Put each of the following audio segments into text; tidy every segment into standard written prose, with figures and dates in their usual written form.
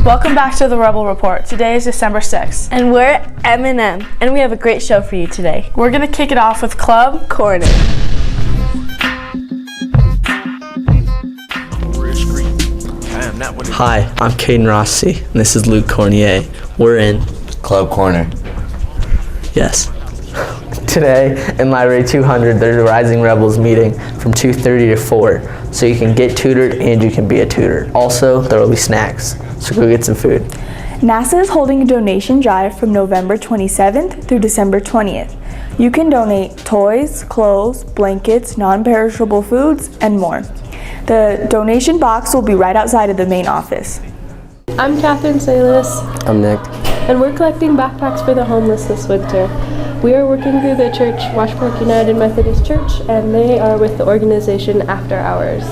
Welcome back to the Rebel Report. Today is December 6th. And we're M&M, and we have a great show for you today. We're going to kick it off with Club Corner. Hi, I'm Caden Rossi, and this is Luke Cornier. We're in Club Corner. Yes. Today in Library 200, there's a Rising Rebels meeting from 2:30 to 4, so you can get tutored and you can be a tutor. Also, there will be snacks, so go get some food. NASA is holding a donation drive from November 27th through December 20th. You can donate toys, clothes, blankets, non-perishable foods, and more. The donation box will be right outside of the main office. I'm Catherine Salis. I'm Nick. And we're collecting backpacks for the homeless this winter. We are working through the church, Wash Park United Methodist Church, and they are with the organization After Hours.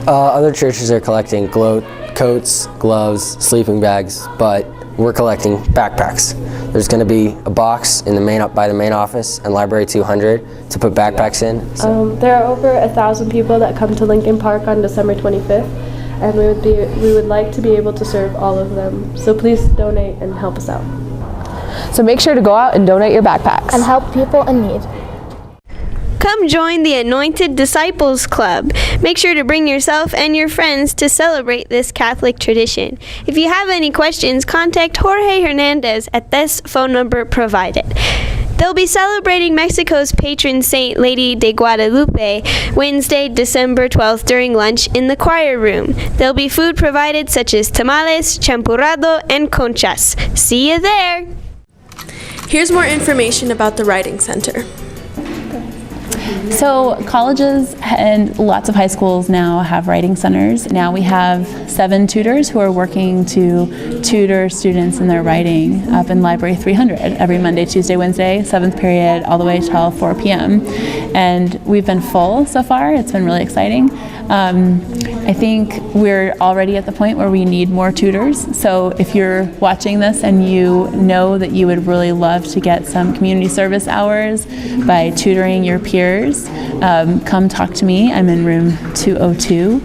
Other churches are collecting coats, gloves, sleeping bags, but we're collecting backpacks. There's going to be a box in by the main office and Library 200 to put backpacks in. There are over 1,000 people that come to Lincoln Park on December 25th, and we would like to be able to serve all of them. So please donate and help us out. So make sure to go out and donate your backpacks. And help people in need. Come join the Anointed Disciples Club. Make sure to bring yourself and your friends to celebrate this Catholic tradition. If you have any questions, contact Jorge Hernandez at this phone number provided. They'll be celebrating Mexico's patron saint, Lady de Guadalupe, Wednesday, December 12th during lunch in the choir room. There'll be food provided such as tamales, champurrado, and conchas. See you there! Here's more information about the Writing Center. So colleges and lots of high schools now have writing centers. Now we have 7 tutors who are working to tutor students in their writing up in Library 300 every Monday, Tuesday, Wednesday, 7th period, all the way till 4 p.m. And we've been full so far. It's been really exciting. I think we're already at the point where we need more tutors. So if you're watching this and you know that you would really love to get some community service hours by tutoring your peers, come talk to me. I'm in room 202.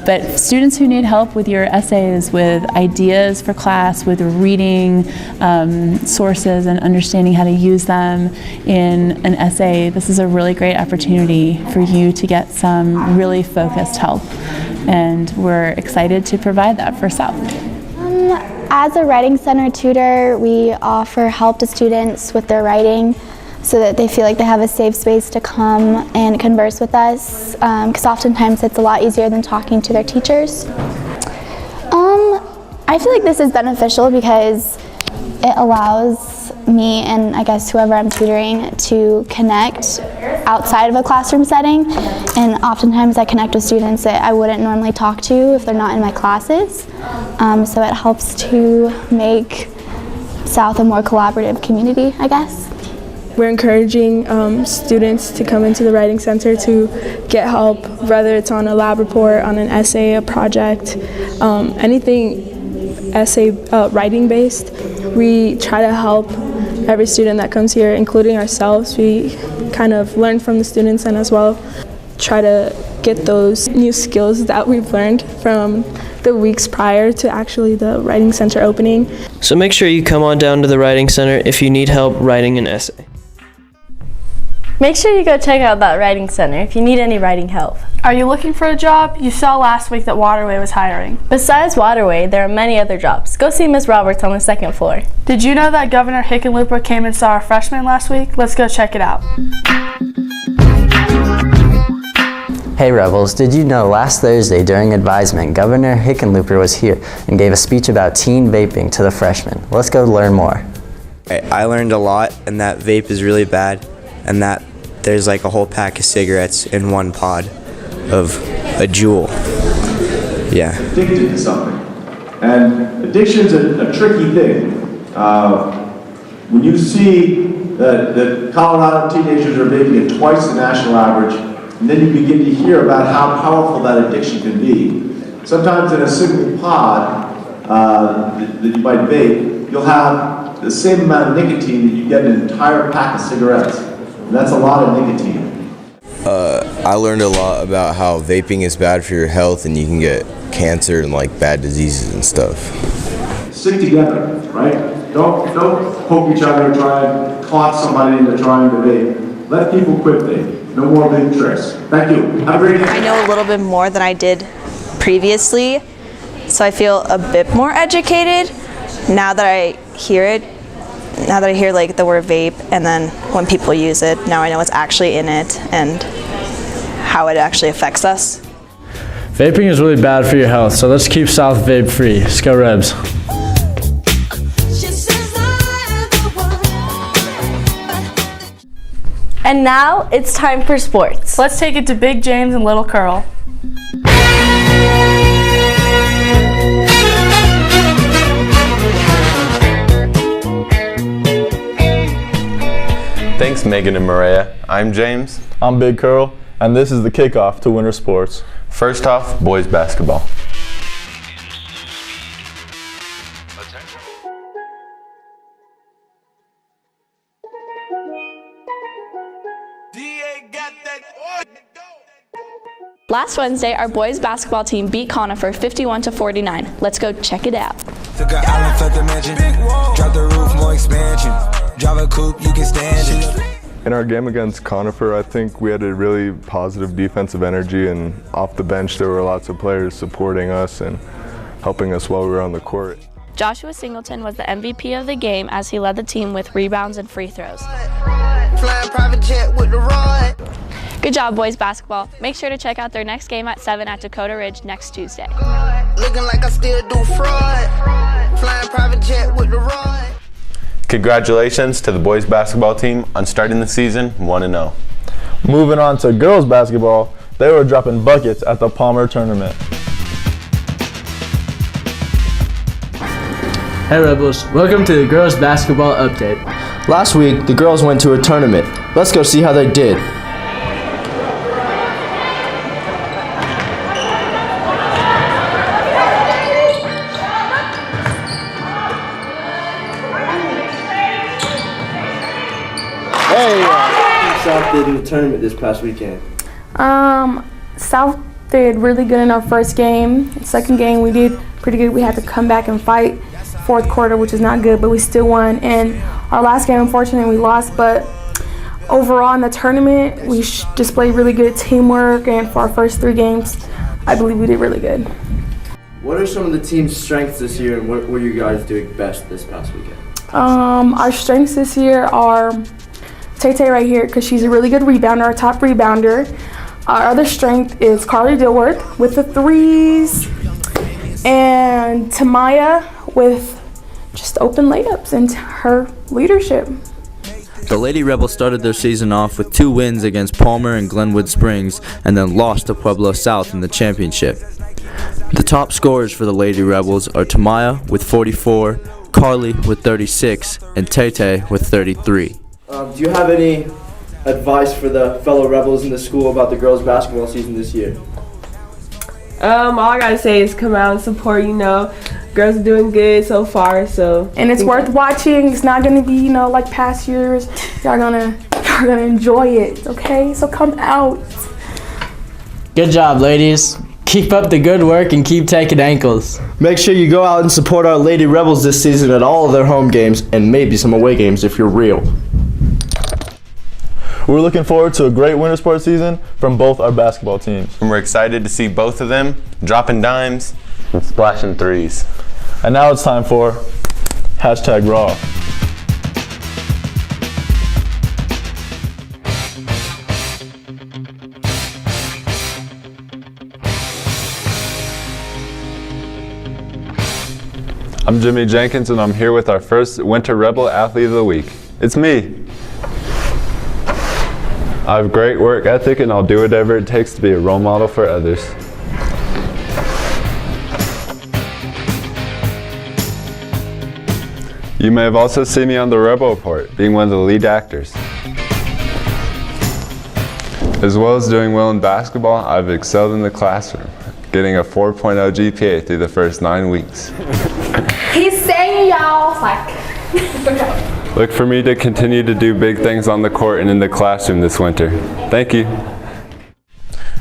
But students who need help with your essays, with ideas for class, with reading sources and understanding how to use them in an essay, this is a really great opportunity for you to get some really focused help. And we're excited to provide that for South. As a Writing Center tutor, we offer help to students with their writing so that they feel like they have a safe space to come and converse with us, because oftentimes it's a lot easier than talking to their teachers. I feel like this is beneficial because it allows me and I guess whoever I'm tutoring to connect outside of a classroom setting, and oftentimes I connect with students that I wouldn't normally talk to if they're not in my classes. So it helps to make South a more collaborative community, I guess. We're encouraging students to come into the Writing Center to get help, whether it's on a lab report, on an essay, a project, anything essay writing based. We try to help every student that comes here, including ourselves. We kind of learn from the students and as well try to get those new skills that we've learned from the weeks prior to actually the Writing Center opening. So make sure you come on down to the Writing Center if you need help writing an essay. Make sure you go check out that Writing Center if you need any writing help. Are you looking for a job? You saw last week that Waterway was hiring. Besides Waterway, there are many other jobs. Go see Ms. Roberts on the 2nd floor. Did you know that Governor Hickenlooper came and saw our freshmen last week? Let's go check it out. Hey Rebels, did you know last Thursday during advisement, Governor Hickenlooper was here and gave a speech about teen vaping to the freshmen. Let's go learn more. I learned a lot, and that vape is really bad, and that there's like a whole pack of cigarettes in one pod of a Juul. Yeah. Addicted to something. And addiction's a tricky thing. When you see that Colorado teenagers are vaping at twice the national average, and then you begin to hear about how powerful that addiction can be. Sometimes in a single pod that you might vape, you'll have the same amount of nicotine that you get in an entire pack of cigarettes. And that's a lot of nicotine. I learned a lot about how vaping is bad for your health and you can get cancer and like bad diseases and stuff. Stick together, right? Don't poke each other and try and caught somebody into trying to vape. Let people quit vape. No more big tricks. Thank you. Have a great day. I know a little bit more than I did previously, so I feel a bit more educated now that I hear it. Now that I hear like the word vape, and then when people use it, now I know what's actually in it and how it actually affects us. Vaping is really bad for your health, so let's keep South vape free. Let's go Rebs. And now it's time for sports. Let's take it to Big James and Little Curl. Thanks, Megan and Maria. I'm James. I'm Big Curl, and this is the kickoff to winter sports. First off, boys basketball. Last Wednesday, our boys basketball team beat Conifer 51-49. Let's go check it out. Took an island, fled the mansion. Drop the roof, more expansion. Drive a coupe, you can stand it. In our game against Conifer, I think we had a really positive defensive energy, and off the bench there were lots of players supporting us and helping us while we were on the court. Joshua Singleton was the MVP of the game as he led the team with rebounds and free throws. Flying private jet with the rod. Good job, boys basketball. Make sure to check out their next game at 7 at Dakota Ridge next Tuesday. Looking like I still do fraud. Flying private jet with the rod. Congratulations to the boys basketball team on starting the season 1-0. Moving on to girls basketball, they were dropping buckets at the Palmer tournament. Hey Rebels, welcome to the girls basketball update. Last week, the girls went to a tournament. Let's go see how they did. South did in the tournament this past weekend? South did really good in our first game. Second game we did pretty good. We had to come back and fight fourth quarter, which is not good, but we still won. And our last game, unfortunately, we lost, but overall in the tournament, we displayed really good teamwork, and for our first 3 games, I believe we did really good. What are some of the team's strengths this year, and what were you guys doing best this past weekend? Our strengths this year are Tay right here, because she's a really good rebounder, our top rebounder. Our other strength is Carly Dilworth with the threes, and Tamaya with just open layups and her leadership. The Lady Rebels started their season off with 2 wins against Palmer and Glenwood Springs, and then lost to Pueblo South in the championship. The top scorers for the Lady Rebels are Tamaya with 44, Carly with 36, and Tay with 33. Do you have any advice for the fellow Rebels in the school about the girls' basketball season this year? All I gotta say is come out and support. Girls are doing good so far. And it's worth watching. It's not gonna be like past years. Y'all gonna enjoy it. Okay, so come out. Good job, ladies. Keep up the good work and keep taking ankles. Make sure you go out and support our Lady Rebels this season at all of their home games and maybe some away games if you're real. We're looking forward to a great winter sports season from both our basketball teams. And we're excited to see both of them dropping dimes and splashing threes. And now it's time for #Raw. I'm Jimmy Jenkins, and I'm here with our first Winter Rebel Athlete of the Week. It's me. I have great work ethic, and I'll do whatever it takes to be a role model for others. You may have also seen me on the Rebel Report, being one of the lead actors. As well as doing well in basketball, I've excelled in the classroom, getting a 4.0 GPA through the first 9 weeks. He's saying y'all like. Look for me to continue to do big things on the court and in the classroom this winter. Thank you.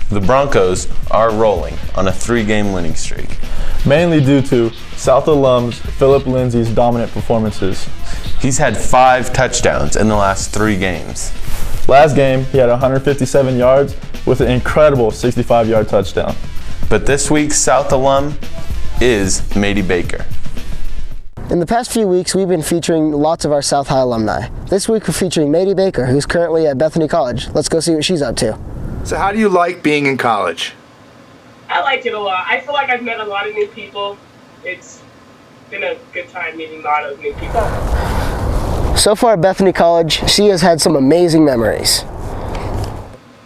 The Broncos are rolling on a 3-game winning streak. Mainly due to South alums Philip Lindsay's dominant performances. He's had 5 touchdowns in the last 3 games. Last game, he had 157 yards with an incredible 65-yard touchdown. But this week's South alum is Mady Baker. In the past few weeks, we've been featuring lots of our South High alumni. This week, we're featuring Mady Baker, who's currently at Bethany College. Let's go see what she's up to. So how do you like being in college? I like it a lot. I feel like I've met a lot of new people. It's been a good time meeting a lot of new people. So far at Bethany College, she has had some amazing memories.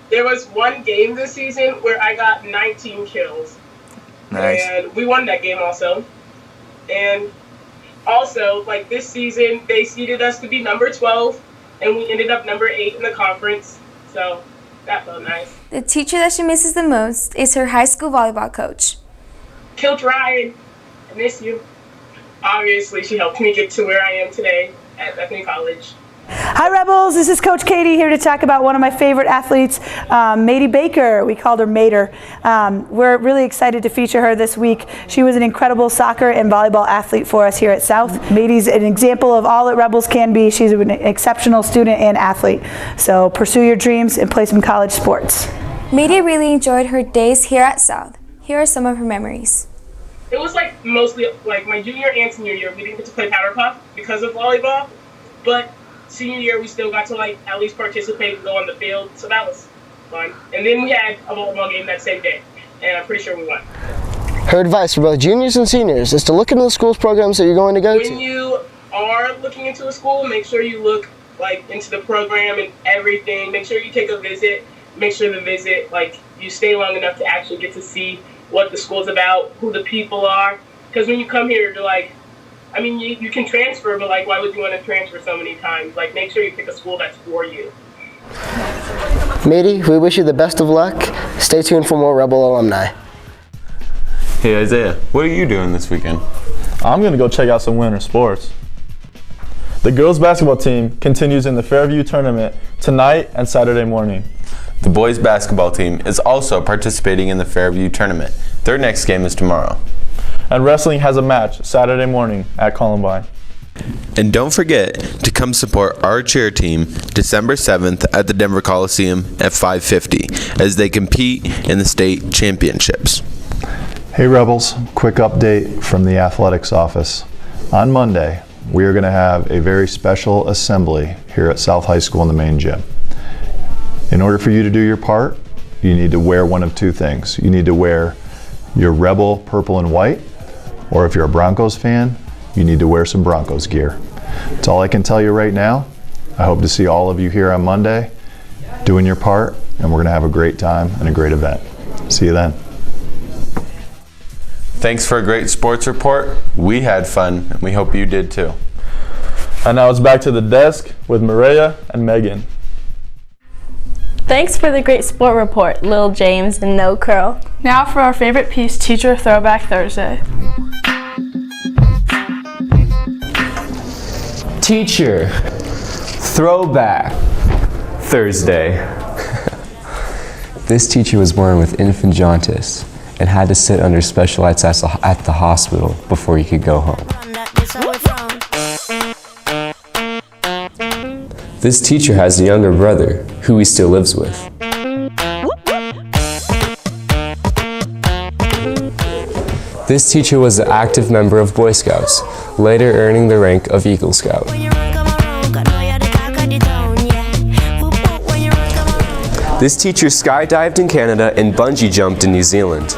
There was one game this season where I got 19 kills. Nice. And we won that game also. And also, like this season, they seeded us to be number 12, and we ended up number 8 in the conference. So that felt nice. The teacher that she misses the most is her high school volleyball coach. Coach Ryan, I miss you. Obviously, she helped me get to where I am today at Bethany College. Hi Rebels, this is Coach Katie here to talk about one of my favorite athletes, Mady Baker. We called her Mater. We're really excited to feature her this week. She was an incredible soccer and volleyball athlete for us here at South. Mady's an example of all that Rebels can be. She's an exceptional student and athlete. So pursue your dreams and play some college sports. Mady really enjoyed her days here at South. Here are some of her memories. It was like mostly like my junior and senior year. We didn't get to play powder puff because of volleyball, but senior year we still got to like at least participate and go on the field, so that was fun. And then we had a volleyball game that same day, and I'm pretty sure we won. Her advice for both juniors and seniors is to look into the school's programs that you're going to go to. When you are looking into a school, make sure you look like into the program and everything. Make sure you take a visit. Make sure the visit, like, you stay long enough to actually get to see what the school's about, who the people are. Because when you come here, you're like, I mean, you can transfer, but like, why would you want to transfer so many times? Like, make sure you pick a school that's for you. Mady, we wish you the best of luck. Stay tuned for more Rebel alumni. Hey Isaiah, what are you doing this weekend? I'm going to go check out some winter sports. The girls basketball team continues in the Fairview tournament tonight and Saturday morning. The boys basketball team is also participating in the Fairview tournament. Their next game is tomorrow. And wrestling has a match Saturday morning at Columbine. And don't forget to come support our cheer team December 7th at the Denver Coliseum at 5:50 as they compete in the state championships. Hey Rebels, quick update from the athletics office. On Monday, we are going to have a very special assembly here at South High School in the main gym. In order for you to do your part, you need to wear one of two things. You need to wear your Rebel purple and white, or if you're a Broncos fan, you need to wear some Broncos gear. That's all I can tell you right now. I hope to see all of you here on Monday doing your part, and we're going to have a great time and a great event. See you then. Thanks for a great sports report. We had fun, and we hope you did too. And now it's back to the desk with Maria and Megan. Thanks for the great sport report, Lil James and No Curl. Now for our favorite piece, Teacher Throwback Thursday. Teacher Throwback Thursday. This teacher was born with infant-jaundice and had to sit under special lights at the hospital before he could go home. This teacher has a younger brother who he still lives with. This teacher was an active member of Boy Scouts, later earning the rank of Eagle Scout. This teacher skydived in Canada and bungee jumped in New Zealand.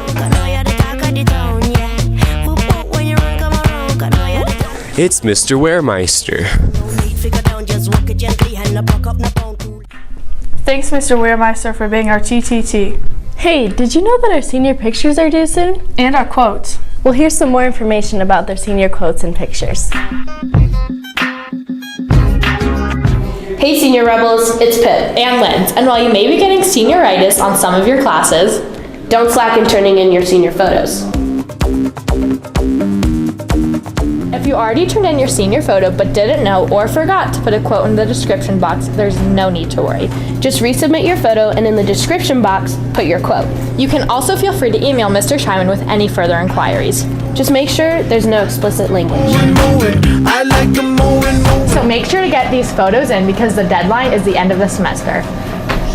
It's Mr. Wehrmeister. Thanks, Mr. Wehrmeister, for being our TTT. Hey, did you know that our senior pictures are due soon? And our quotes. Well, here's some more information about their senior quotes and pictures. Hey Senior Rebels, it's Pip and Linz, and while you may be getting senioritis on some of your classes, don't slack in turning in your senior photos. If you you already turned in your senior photo but didn't know or forgot to put a quote in the description box, there's no need to worry. Just resubmit your photo and in the description box, put your quote. You can also feel free to email Mr. Scheinman with any further inquiries. Just make sure there's no explicit language. So make sure to get these photos in because the deadline is the end of the semester.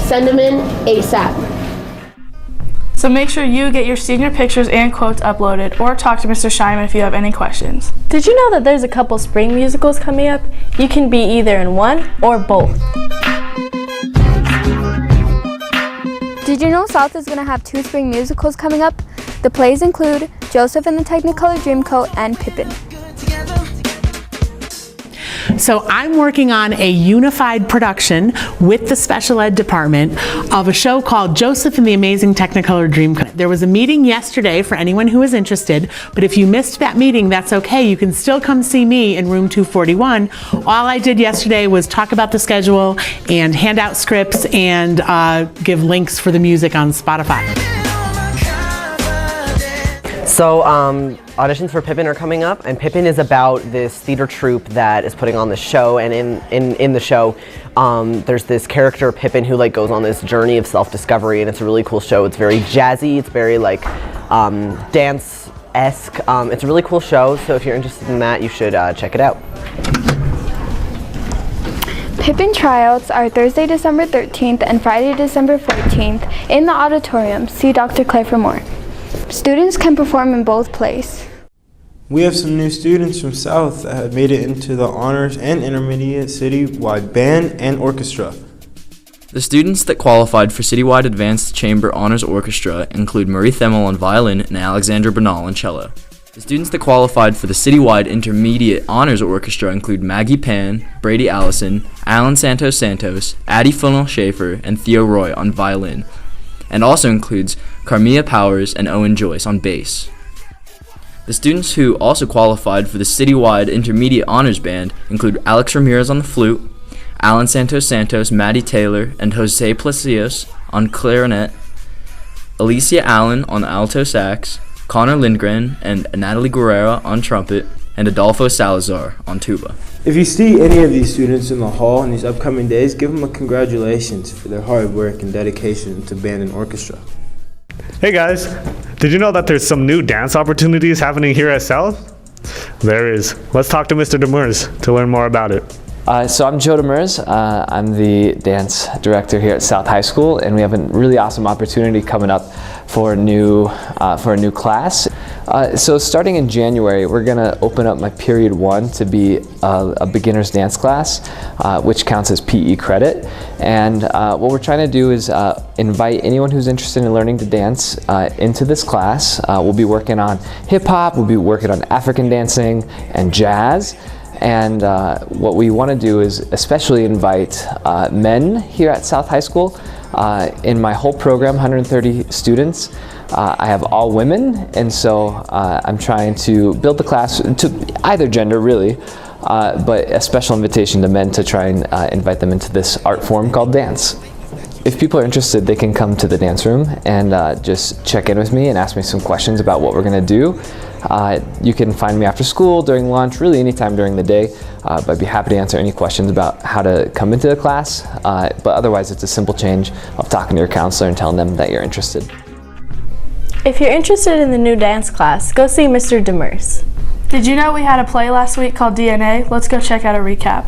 Send them in ASAP. So make sure you get your senior pictures and quotes uploaded, or talk to Mr. Scheinman if you have any questions. Did you know that there's a couple spring musicals coming up? You can be either in one or both. Did you know South is going to have 2 spring musicals coming up? The plays include Joseph and the Technicolor Dreamcoat and Pippin. So I'm working on a unified production with the special ed department of a show called Joseph and the Amazing Technicolor Dreamcoat. There was a meeting yesterday for anyone who is interested, but if you missed that meeting, that's okay. You can still come see me in room 241. All I did yesterday was talk about the schedule and hand out scripts and give links for the music on Spotify. So auditions for Pippin are coming up, and Pippin is about this theater troupe that is putting on the show, and in the show there's this character Pippin who like goes on this journey of self-discovery, and it's a really cool show. It's very jazzy, it's very like dance-esque. It's a really cool show, so if you're interested in that, you should check it out. Pippin tryouts are Thursday, December 13th and Friday, December 14th in the auditorium. See Dr. Clay for more. Students can perform in both plays. We have some new students from South that have made it into the honors and intermediate citywide band and orchestra. The students that qualified for Citywide Advanced Chamber Honors Orchestra include Marie Themmel on violin and Alexandra Bernal on cello. The students that qualified for the Citywide Intermediate Honors Orchestra include Maggie Pan, Brady Allison, Alan Santos Santos, Addie Funnell Schaefer, and Theo Roy on violin, and also includes Carmia Powers and Owen Joyce on bass. The students who also qualified for the Citywide Intermediate Honors Band include Alex Ramirez on the flute, Alan Santos Santos, Maddie Taylor, and Jose Placios on clarinet, Alicia Allen on alto sax, Connor Lindgren and Natalie Guerrero on trumpet, and Adolfo Salazar on tuba. If you see any of these students in the hall in these upcoming days, give them a congratulations for their hard work and dedication to band and orchestra. Hey guys, did you know that there's some new dance opportunities happening here at South? There is. Let's talk to Mr. Demers to learn more about it. So I'm Joe Demers. I'm the dance director here at South High School, and we have a really awesome opportunity coming up for a new class. So starting in January, we're going to open up my period 1 to be a beginner's dance class, which counts as PE credit. And what we're trying to do is invite anyone who's interested in learning to dance into this class. We'll be working on hip hop, we'll be working on African dancing and jazz. And what we want to do is especially invite men here at South High School. In my whole program, 130 students, I have all women, and so I'm trying to build the class to either gender really, but a special invitation to men to try and invite them into this art form called dance. If people are interested, they can come to the dance room and just check in with me and ask me some questions about what we're going to do. You can find me after school, during lunch, really anytime during the day. But I'd be happy to answer any questions about how to come into the class. But otherwise, it's a simple change of talking to your counselor and telling them that you're interested. If you're interested in the new dance class, go see Mr. Demers. Did you know we had a play last week called DNA? Let's go check out a recap.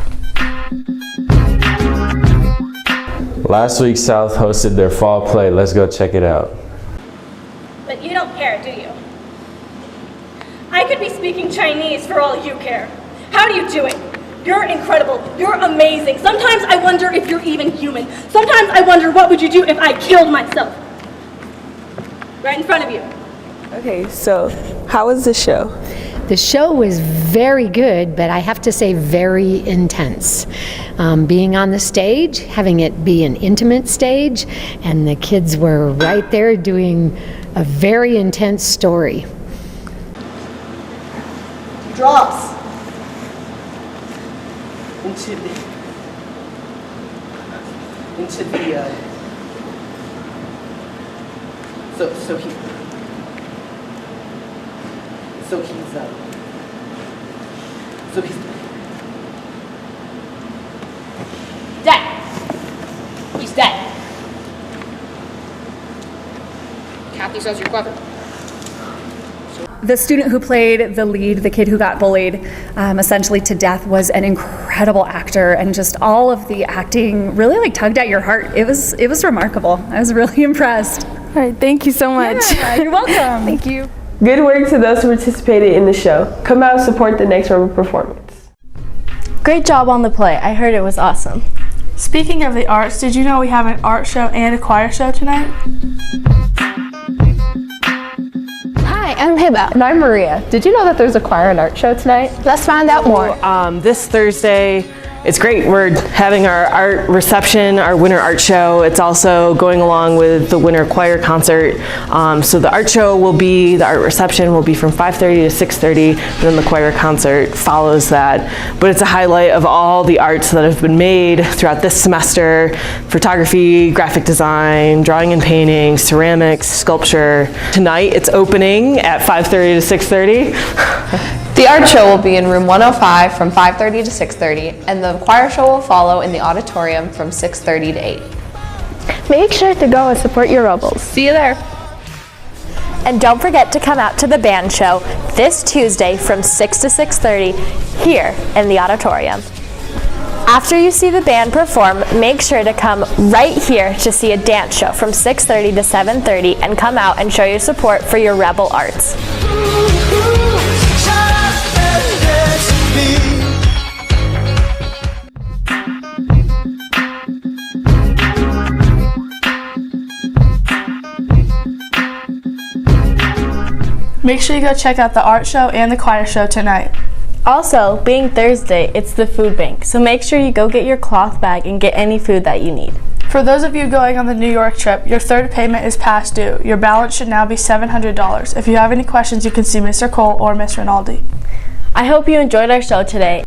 Last week, South hosted their fall play. Let's go check it out. But you don't care, do you? I could be speaking Chinese for all you care. How do you do it? You're incredible. You're amazing. Sometimes I wonder if you're even human. Sometimes I wonder what would you do if I killed myself. Right in front of you. Okay, so how was the show? The show was very good, but I have to say very intense. Being on the stage, having it be an intimate stage, and the kids were right there doing a very intense story. Drops into the So he's dead. He's dead. Kathy says you're clever. The student who played the lead, the kid who got bullied essentially to death, was an incredible actor, and just all of the acting really like tugged at your heart. It was remarkable. I was really impressed. All right, thank you so much. Yeah, you're welcome. Thank you. Good work to those who participated in the show. Come out and support the next Rebel performance. Great job on the play. I heard it was awesome. Speaking of the arts, did you know we have an art show and a choir show tonight? Hi, I'm Hiba. And I'm Maria. Did you know that there's a choir and art show tonight? Let's find out more. This Thursday, it's great. We're having our art reception, our winter art show. It's also going along with the winter choir concert. So the art reception will be from 5:30 to 6:30, and then the choir concert follows that. But it's a highlight of all the arts that have been made throughout this semester: photography, graphic design, drawing and painting, ceramics, sculpture. Tonight it's opening at 5:30 to 6:30. The art show will be in room 105 from 5:30 to 6:30, and the choir show will follow in the auditorium from 6:30 to 8. Make sure to go and support your Rebels. See you there. And don't forget to come out to the band show this Tuesday from 6 to 6:30 here in the auditorium. After you see the band perform, make sure to come right here to see a dance show from 6:30 to 7:30 and come out and show your support for your Rebel arts. Make sure you go check out the art show and the choir show tonight. Also, being Thursday, it's the food bank, so make sure you go get your cloth bag and get any food that you need. For those of you going on the New York trip, your third payment is past due. Your balance should now be $700. If you have any questions, you can see Mr. Cole or Ms. Rinaldi. I hope you enjoyed our show today.